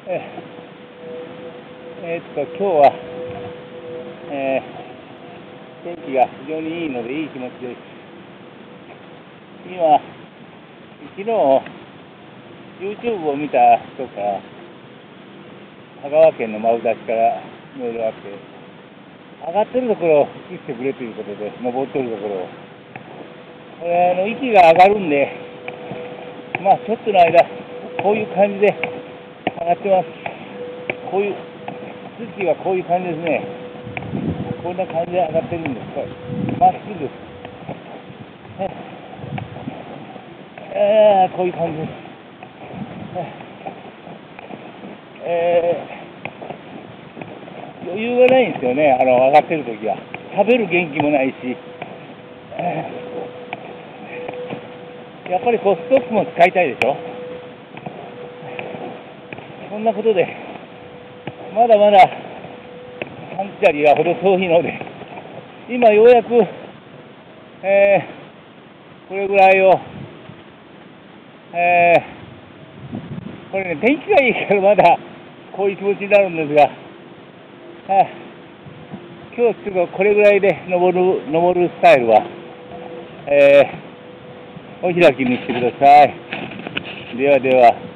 今日は、天気が非常にいいのでいい気持ちです。今、昨日 YouTube を見た人から香川県の真宇田市からメールがあって、上がってるところを映してくれということで、登ってるところを。これ息が上がるんで、まあちょっとの間、こういう感じで上がってます。こういう土がこういう感じですね。こんな感じで上がってるんです。まっすぐ。こういう感じです。余裕がないんですよね、上がってるときは。食べる元気もないし、やっぱりこうストックも使いたいでしょ。そんなことで、まだまだサンチャリがほど遠いので、今ようやく、これぐらいを、これね、天気がいいからまだこういう気持ちになるんですが、今日ちょっとこれぐらいで登るスタイルは、お開きにしてください。ではでは。